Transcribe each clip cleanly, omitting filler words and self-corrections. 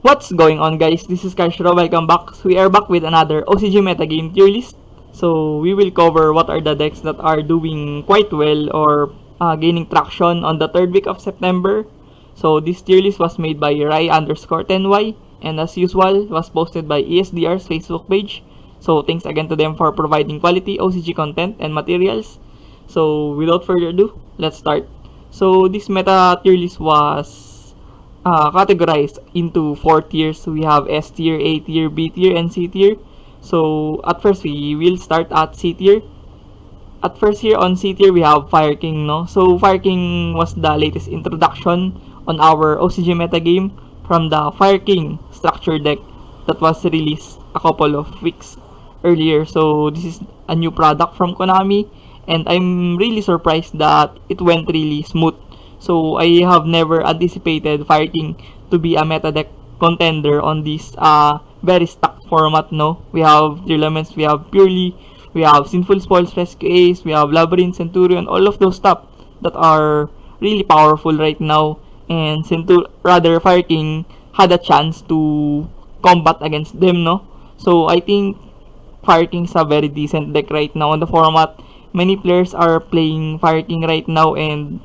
What's going on, guys? This is Kashro. Welcome back. We are back with another OCG Metagame tier list. So we will cover what are the decks that are doing quite well or gaining traction on the third week of September. So this tier list was made by Rai_10Y and as usual was posted by ESDR's Facebook page. So thanks again to them for providing quality OCG content and materials. So without further ado, let's start. So this meta tier list was categorized into 4 tiers. We have S tier, A tier, B tier, and C tier. So at first we will start at C tier. At first here on C tier we have Fire King, no? So Fire King was the latest introduction on our OCG metagame from the Fire King structure deck that was released a couple of weeks earlier. So this is a new product from Konami and I'm really surprised that it went really smooth. So I have never anticipated Fire King to be a meta deck contender on this very stacked format, no? We have Tierlist, we have Purely, we have Sinful Spoils, Rescue Ace, we have Labyrinth, Centurion, all of those stuff that are really powerful right now. And Fire King had a chance to combat against them, no? So I think Fire King's a very decent deck right now on the format. Many players are playing Fire King right now and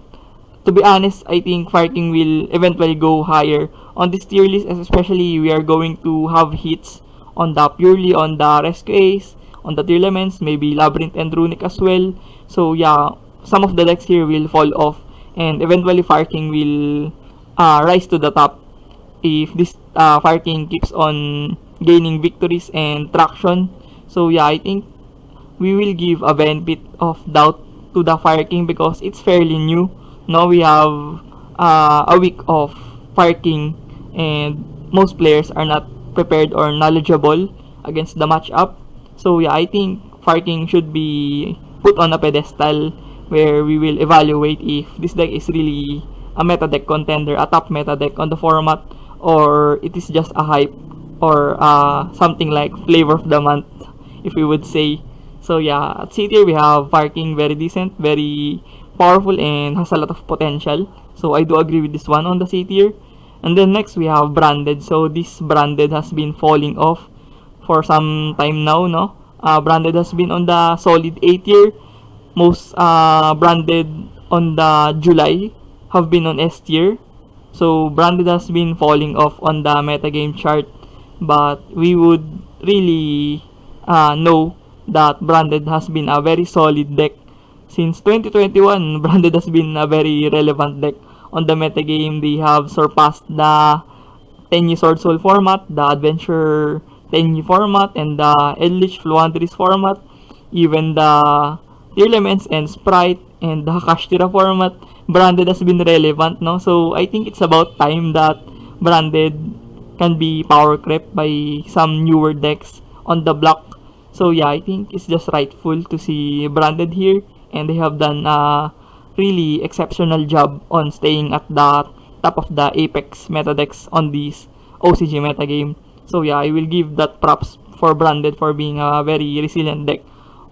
to be honest, I think Fire King will eventually go higher on this tier list, especially we are going to have hits on the Purely, on the Rescue Ace, on the Tierlist, maybe Labyrinth and Runic as well. So yeah, some of the decks here will fall off and eventually Fire King will rise to the top if this Fire King keeps on gaining victories and traction. So yeah, I think we will give a benefit of doubt to the Fire King because it's fairly new. Now we have a week of Fire King and most players are not prepared or knowledgeable against the matchup. So yeah, I think Fire King should be put on a pedestal where we will evaluate if this deck is really a meta deck contender, a top meta deck on the format, or it is just a hype or something like flavor of the month, if we would say. So yeah, at C tier we have Fire King, very decent, very powerful and has a lot of potential. So I do agree with this one on the C tier. And then next we have Branded. So this Branded has been falling off for some time now, no? Branded has been on the solid A tier. Most Branded on the July have been on S tier. So Branded has been falling off on the metagame chart. But we would really know that Branded has been a very solid deck. Since 2021, Branded has been a very relevant deck on the metagame. They have surpassed the 10 Sword Soul format, the Adventure 10 format, and the Eldritch Fluanderis format, even the Tierlist and Sprite, and the Kashtira format. Branded has been relevant, no? So I think it's about time that Branded can be power crept by some newer decks on the block. So yeah, I think it's just rightful to see Branded here. And they have done a really exceptional job on staying at the top of the Apex meta decks on this OCG metagame. So yeah, I will give that props for Branded for being a very resilient deck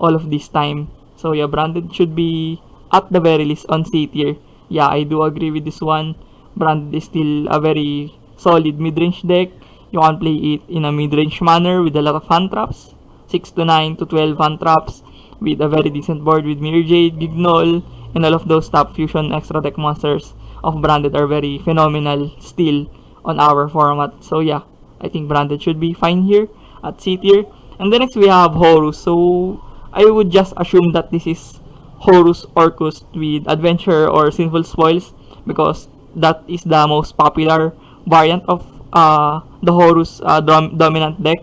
all of this time. So yeah, Branded should be at the very least on C tier. Yeah, I do agree with this one. Branded is still a very solid mid-range deck. You can play it in a mid-range manner with a lot of hand traps. 6 to 9 to 12 hand traps with a very decent board with Mirror Jade, Gignol, and all of those top fusion extra deck monsters of Branded are very phenomenal still on our format. So yeah, I think Branded should be fine here at C tier. And then next we have Horus. So I would just assume that this is Horus Orcus with Adventure or Sinful Spoils because that is the most popular variant of the Horus dominant deck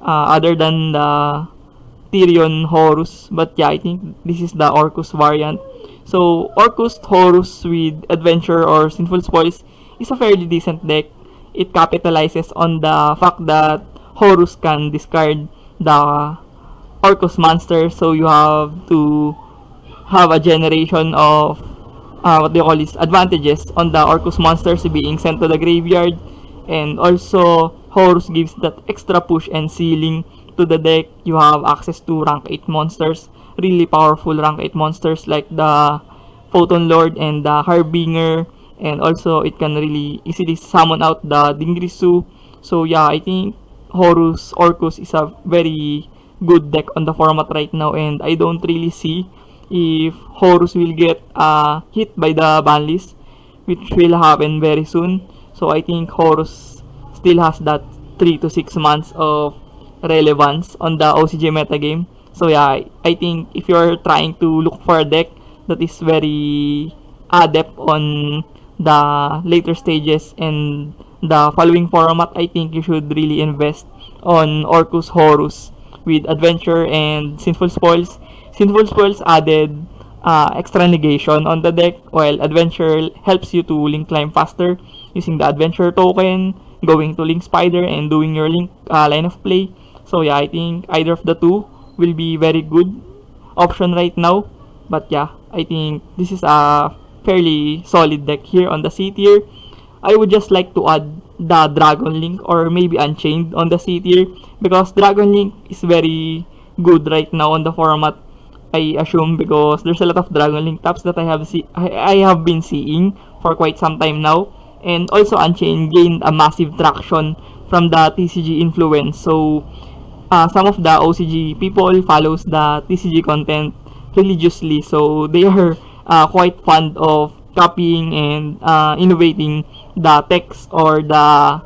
other than the Tyrion Horus. But yeah, I think this is the Orcus variant. So Orcus Horus with Adventure or Sinful Spoils is a fairly decent deck. It capitalizes on the fact that Horus can discard the Orcus monster, so you have to have a generation of what do you call this, advantages on the Orcus monsters being sent to the graveyard. And also Horus gives that extra push and ceiling to the deck. You have access to rank 8 monsters, really powerful rank 8 monsters like the Photon Lord and the Harbinger, and also it can really easily summon out the Dingrisu So yeah, I think Horus Orcus is a very good deck on the format right now, and I don't really see if Horus will get hit by the ban list, which will happen very soon. So I think Horus still has that 3 to 6 months of relevance on the OCG metagame. So yeah, I think if you're trying to look for a deck that is very adept on the later stages and the following format, I think you should really invest on Orcus Horus with Adventure and Sinful Spoils. Sinful Spoils added extra negation on the deck, while Adventure helps you to link climb faster using the Adventure token, going to Link Spider, and doing your Link line of play. So yeah, I think either of the two will be very good option right now. But yeah, I think this is a fairly solid deck here on the C tier. I would just like to add the Dragon Link or maybe Unchained on the C tier, because Dragon Link is very good right now on the format, I assume, because there's a lot of Dragon Link taps that I have been seeing for quite some time now. And also Unchained gained a massive traction from the TCG influence. So some of the OCG people follows the TCG content religiously, so they are quite fond of copying and innovating the text or the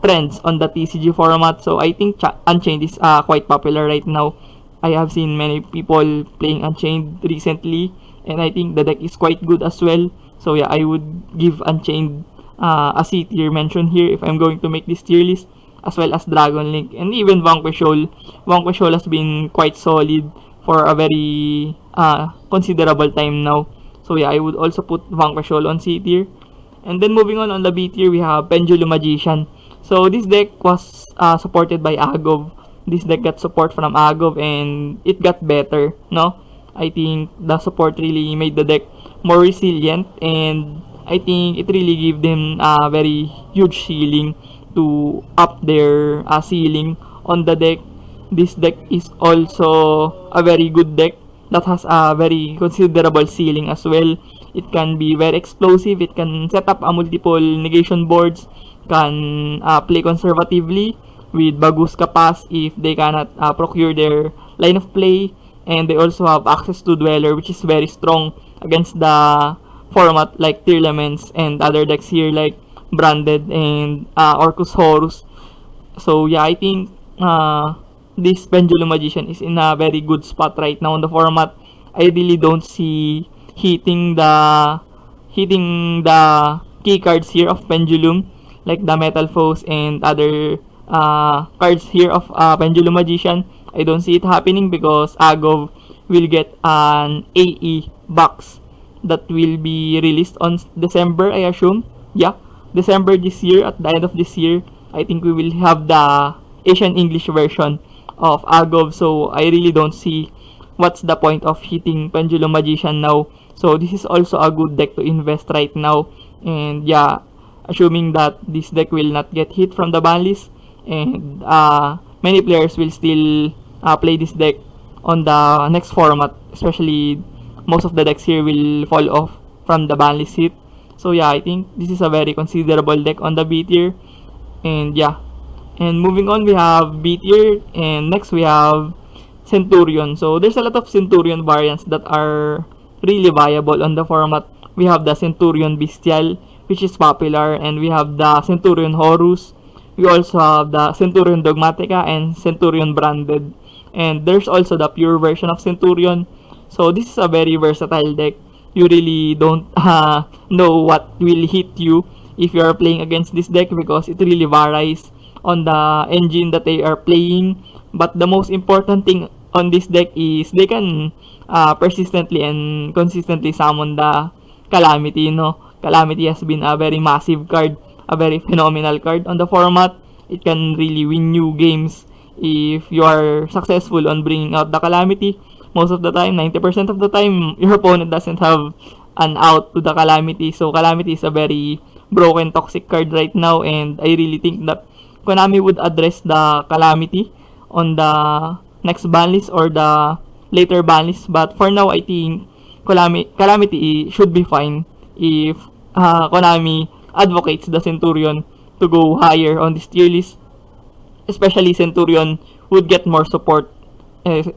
trends on the TCG format. So I think Unchained is quite popular right now. I have seen many people playing Unchained recently, and I think the deck is quite good as well. So yeah, I would give Unchained a C tier mention here if I'm going to make this tier list, as well as Dragon Link and even Vanquishol. Vanquishol has been quite solid for a very considerable time now. So yeah, I would also put Vanquishol on C tier. And then moving on the B tier, we have Pendulum Magician. So this deck was supported by Agov. This deck got support from Agov and it got better, no? I think the support really made the deck more resilient, and I think it really gave them a very huge ceiling to up their ceiling on the deck. This deck is also a very good deck that has a very considerable ceiling as well. It can be very explosive, it can set up a multiple negation boards, can play conservatively with Baguska Pass if they cannot procure their line of play, and they also have access to Dweller, which is very strong against the format like Tierlaments and other decks here like Branded and Orcus Horus. So yeah, I think this Pendulum Magician is in a very good spot right now in the format. I really don't see hitting the key cards here of Pendulum, like the Metal Foes and other cards here of Pendulum Magician. I don't see it happening because Agov will get an AE box that will be released on December, I assume. Yeah, December this year. At the end of this year, I think we will have the Asian English version of Agov. So I really don't see what's the point of hitting Pendulum Magician now. So this is also a good deck to invest right now. And yeah, assuming that this deck will not get hit from the ban list, and many players will still play this deck on the next format, especially most of the decks here will fall off from the ban list hit. So yeah, I think this is a very considerable deck on the B tier. And yeah, and moving on, we have B tier, and next we have Centurion. So there's a lot of Centurion variants that are really viable on the format. We have the Centurion Bestial, which is popular, and we have the Centurion Horus. We also have the Centurion Dogmatica and Centurion Branded. And there's also the pure version of Centurion. So this is a very versatile deck. You really don't know what will hit you if you are playing against this deck, because it really varies on the engine that they are playing. But the most important thing on this deck is they can persistently and consistently summon the Calamity, no? Calamity has been a very massive card, a very phenomenal card on the format. It can really win you games if you are successful on bringing out the Calamity. Most of the time, 90% of the time, your opponent doesn't have an out to the Calamity. So Calamity is a very broken, toxic card right now, and I really think that Konami would address the Calamity on the next ban list or the later ban list. But for now, I think Calamity should be fine if Konami advocates the Centurion to go higher on this tier list. Especially Centurion would get more support.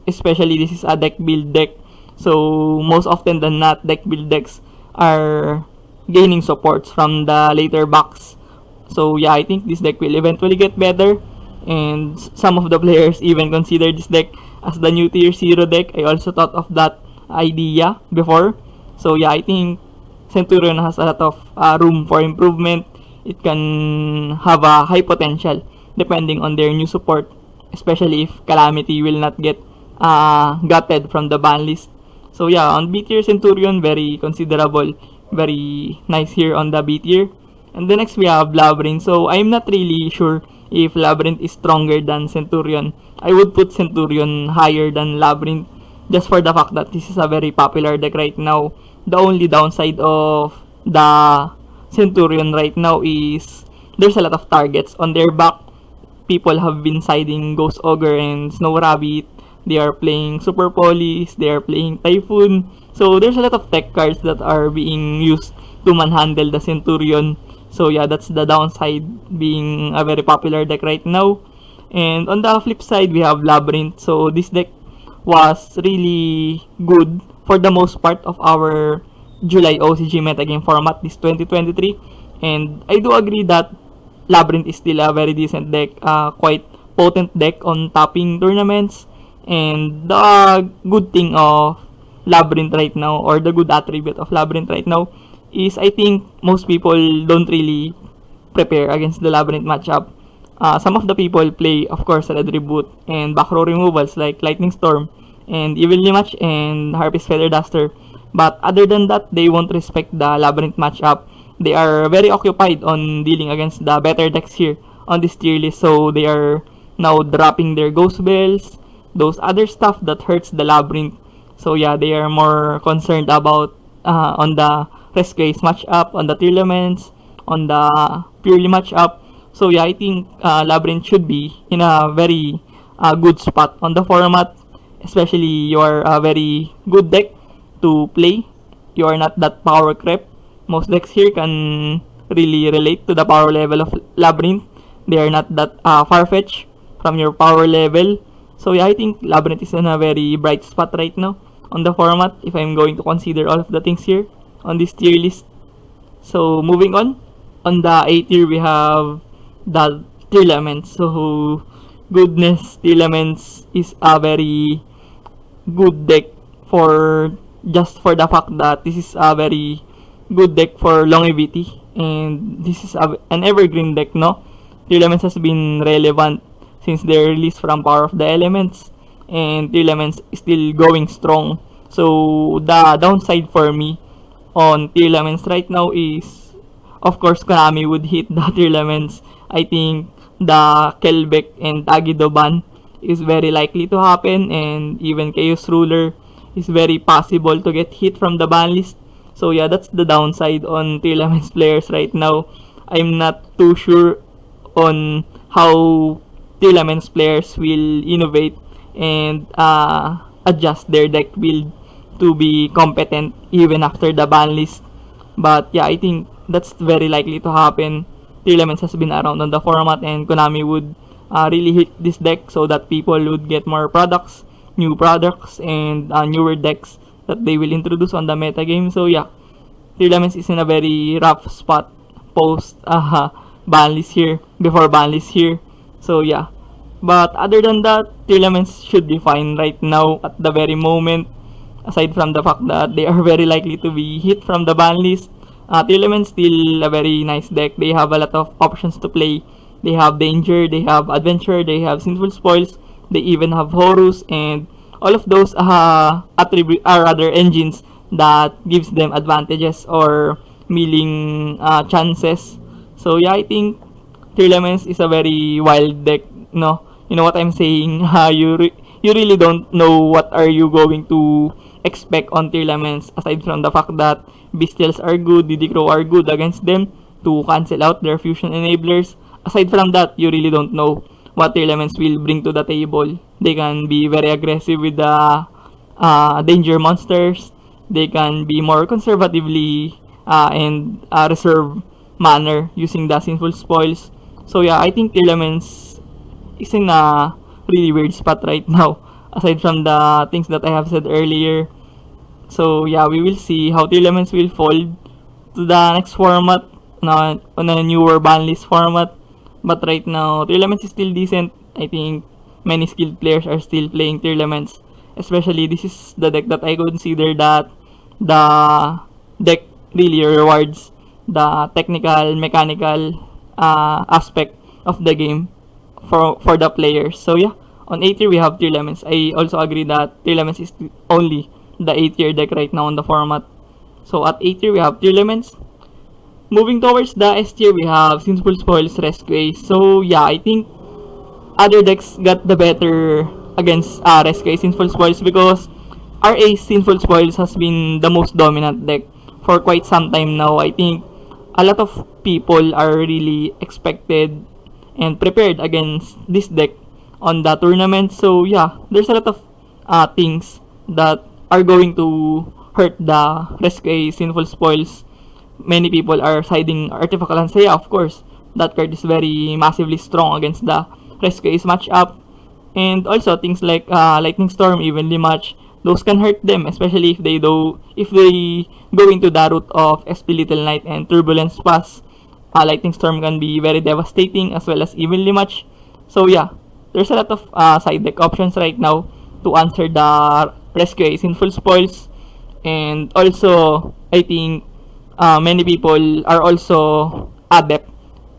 Especially this is a deck build deck. So most often than not, deck build decks are gaining supports from the later backs. So yeah, I think this deck will eventually get better. And some of the players even consider this deck as the new tier 0 deck. I also thought of that idea before. So yeah, I think Centurion has a lot of room for improvement. It can have a high potential depending on their new support, especially if Calamity will not get gutted from the ban list. So yeah, on B tier Centurion, very considerable, very nice here on the B tier. And the next we have Labyrinth. So I'm not really sure if Labyrinth is stronger than Centurion. I would put Centurion higher than Labyrinth just for the fact that this is a very popular deck right now. The only downside of the Centurion right now is there's a lot of targets on their back. People have been siding Ghost Ogre and Snow Rabbit. They are playing Super Police, they are playing Typhoon. So there's a lot of tech cards that are being used to manhandle the Centurion. So yeah, that's the downside being a very popular deck right now. And on the flip side, we have Labyrinth. So this deck was really good for the most part of our July OCG metagame format this 2023. And I do agree that Labyrinth is still a very decent deck, quite potent deck on topping tournaments. And the good thing of Labyrinth right now, or the good attribute of Labyrinth right now, is I think most people don't really prepare against the Labyrinth matchup. Some of the people play, of course, Red Reboot and back row removals like Lightning Storm and Evenly Match and Harpy's Feather Duster. But other than that, they won't respect the Labyrinth matchup. They are very occupied on dealing against the better decks here on this tier list. So they are now dropping their Ghost Bells, those other stuff that hurts the Labyrinth. So yeah, they are more concerned about on the Rescue matchup, on the Tierlaments, on the Purely matchup. So yeah, I think Labyrinth should be in a very good spot on the format. Especially you are a very good deck to play. You are not that power creep. Most decks here can really relate to the power level of Labyrinth. They are not that far-fetched from your power level. So yeah, I think Labyrinth is in a very bright spot right now on the format if I'm going to consider all of the things here on this tier list. So moving on the A tier we have the Tierlaments. So goodness, Tierlaments is a very good deck for just for the fact that this is a very good deck for longevity, and this is an evergreen deck, no? Tierlaments has been relevant since their release from Power of the Elements, and Tierlaments is still going strong. So the downside for me on Tierlaments right now is, of course, Konami would hit the Tierlaments. I think the Kelbeck and Tagido ban is very likely to happen, and even Chaos Ruler is very possible to get hit from the ban list. So yeah, that's the downside on Tierlaments players right now. I'm not too sure on how Tierlaments players will innovate and adjust their deck build to be competent even after the ban list. But yeah, I think that's very likely to happen. Tierlaments has been around on the format, and Konami would really hit this deck so that people would get more products, new products, and newer decks that they will introduce on the metagame. So yeah, Tierlaments is in a very rough spot post ban list here, before ban list here. So yeah, but other than that, Tierlaments should be fine right now at the very moment. Aside from the fact that they are very likely to be hit from the ban list, Tierlaments still a very nice deck. They have a lot of options to play. They have Danger, they have Adventure, they have Sinful Spoils, they even have Horus, and all of those attribute are rather engines that gives them advantages or milling chances. So yeah, I think Tierlaments is a very wild deck. No, you know what I'm saying. You really don't know what are you going to expect on Tierlaments, aside from the fact that Bestials are good, Didicrow are good against them to cancel out their fusion enablers. Aside from that, you really don't know what Tierlaments will bring to the table. They can be very aggressive with the danger monsters. They can be more conservatively and reserve manner using the Sinful Spoils. So yeah, I think Telemans is in a really weird spot right now. Aside from the things that I have said earlier. So yeah, we will see how Telemans will fold to the next format on a newer banlist format. But right now, Telemans is still decent. I think many skilled players are still playing Telemans. Especially this is the deck that I consider that the deck really rewards the technical, mechanical aspect of the game for the players. So yeah, on A tier we have Tier Lemons. I also agree that Tier Lemons is only the A tier deck right now on the format. So at A tier we have Tier Lemons. Moving towards the S tier we have Sinful Spoils, Rescue Ace. So yeah, I think other decks got the better against Rescue Ace Sinful Spoils because RA Sinful Spoils has been the most dominant deck for quite some time now. I think a lot of people are really expected and prepared against this deck on the tournament. So yeah, there's a lot of things that are going to hurt the Rescue Sinful Spoils. Many people are siding Artifact Lansea, of course. That card is very massively strong against the Rescue Ace matchup. And also things like Lightning Storm, evenly match, those can hurt them, especially if they go into the route of SP Little Knight and Turbulence Pass. Lightning Storm can be very devastating as well as evenly match. So yeah, there's a lot of side deck options right now to answer the Rescue Ace Sinful Spoils. And also, I think many people are also adept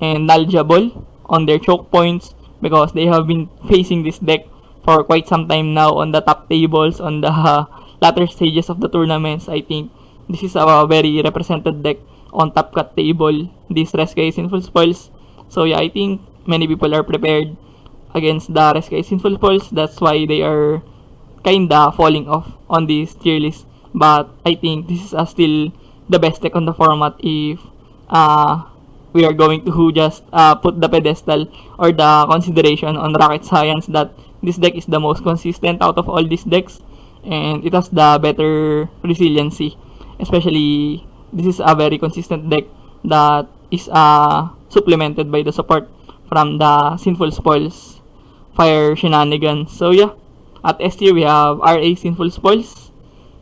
and knowledgeable on their choke points because they have been facing this deck for quite some time now on the top tables, on the latter stages of the tournaments. I think this is a very represented deck on top cut table, this Rescue Sinful Spoils. So yeah, I think many people are prepared against the Rescue Sinful Spoils. That's why they are kinda falling off on this tier list. But I think this is still the best deck on the format if we are going to just put the pedestal or the consideration on rocket science that this deck is the most consistent out of all these decks and it has the better resiliency. Especially, this is a very consistent deck that is supplemented by the support from the Sinful Spoils Fire Shenanigans. So yeah, at S tier we have RA Sinful Spoils.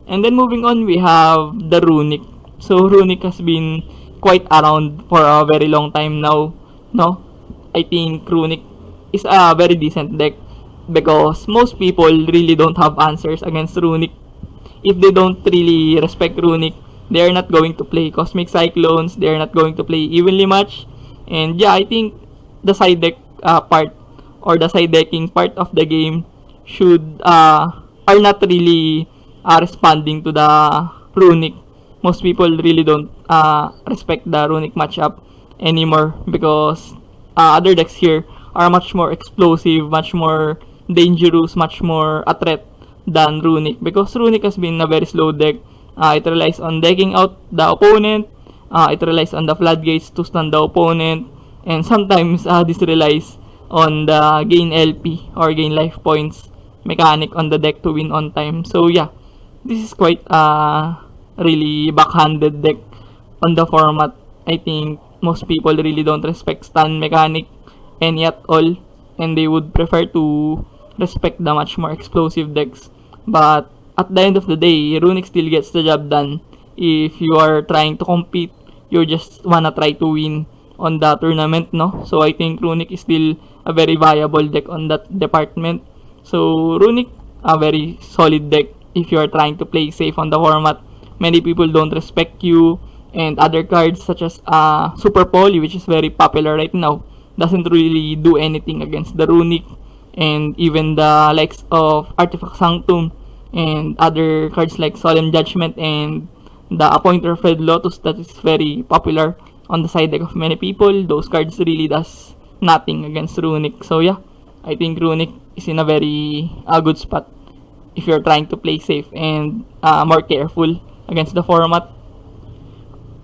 And then moving on, we have the Runic. So Runic has been quite around for a very long time now. No, I think Runic is a very decent deck because most people really don't have answers against Runic. If they don't really respect Runic, they are not going to play Cosmic Cyclones, they are not going to play Evenly Match. And yeah, I think the side deck part or the side decking part of the game should are not really responding to the Runic. Most people really don't respect the Runic matchup anymore because other decks here are much more explosive, much more dangerous, much more a threat than Runic because Runic has been a very slow deck. It relies on decking out the opponent, it relies on the floodgates to stun the opponent, and sometimes this relies on the gain LP or gain life points mechanic on the deck to win on time. So yeah, this is quite really backhanded deck on the format. I think most people really don't respect stun mechanic any at all, and they would prefer to respect the much more explosive decks. But at the end of the day, Runic still gets the job done. If you are trying to compete, you just wanna try to win on the tournament, no? So I think Runic is still a very viable deck on that department. So Runic, a very solid deck if you are trying to play safe on the format. Many people don't respect you, and other cards such as Super Poly, which is very popular right now, doesn't really do anything against the Runic, and even the likes of Artifact Sanctum and other cards like Solemn Judgment and the Appointer of Red Lotus that is very popular on the side deck of many people. Those cards really does nothing against Runic. So yeah, I think Runic is in a very good spot if you're trying to play safe and more careful against the format.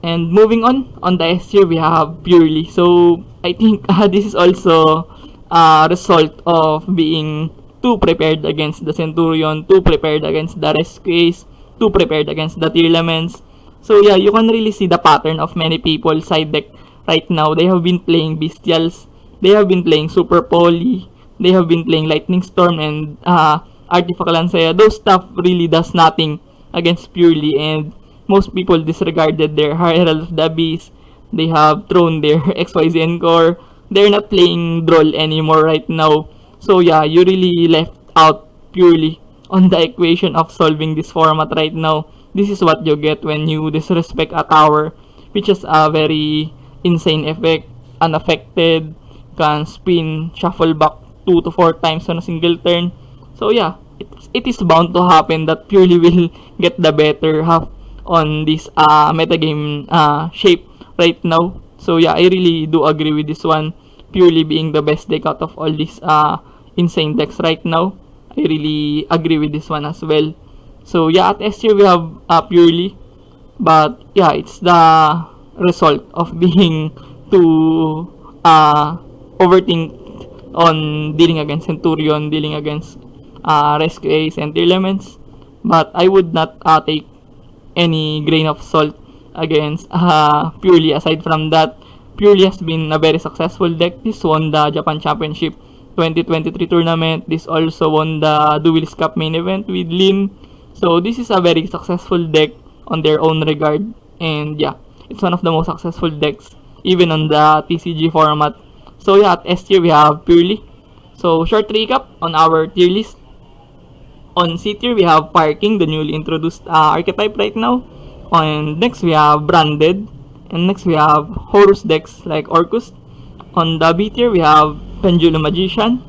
And moving on the S tier we have Purely. So I think this is also a result of being too prepared against the Centurion, too prepared against the Rescue Ace, too prepared against the Tearlaments. So yeah, you can really see the pattern of many people side deck right now. They have been playing Bestials they have been playing Super Poly, they have been playing Lightning Storm and Artifact Lancea. Those stuff really does nothing against Purely, and most people disregarded their Herald of the Abyss. They have thrown their XYZ Encore. They're not playing Droll anymore right now. So yeah, you really left out Purely on the equation of solving this format right now. This is what you get when you disrespect a tower, which is a very insane effect, unaffected, can spin, shuffle back 2 to 4 times on a single turn. So yeah, it is bound to happen that Purely will get the better half on this metagame shape right now. So yeah, I really do agree with this one. Purely being the best deck out of all these insane decks right now. I really agree with this one as well. So yeah, at S tier we have Purely, but yeah, it's the result of being too overthink on dealing against Centurion, dealing against Rescue Ace and Tier Elements. But I would not take any grain of salt against Purely. Aside from that, Purely has been a very successful deck. This won the Japan Championship 2023 tournament. This also won the Duelist Cup main event with Lin. So this is a very successful deck on their own regard. And yeah, it's one of the most successful decks even on the TCG format. So yeah, at S tier we have Purely. So short recap on our tier list. On C tier we have Fire King, the newly introduced archetype right now. And next we have Branded. And next we have Horus decks like Orcus. On the B tier we have Pendulum Magician.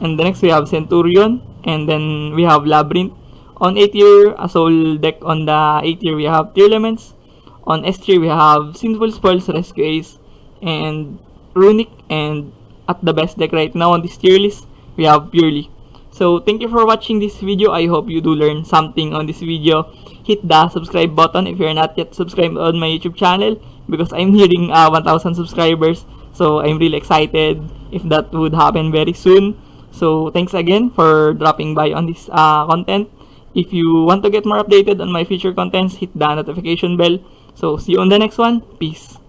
And the next we have Centurion. And then we have Labyrinth. On A tier, a Soul deck. On the A tier we have Tier Elements. On S tier we have Sinful Spoils, Rescue Ace, and Runic. And at the best deck right now on this tier list, we have Purely. So thank you for watching this video. I hope you do learn something on this video. Hit the subscribe button if you're not yet subscribed on my YouTube channel, because I'm nearing 1,000 subscribers. So I'm really excited if that would happen very soon. So thanks again for dropping by on this content. If you want to get more updated on my future contents, hit the notification bell. So see you on the next one. Peace.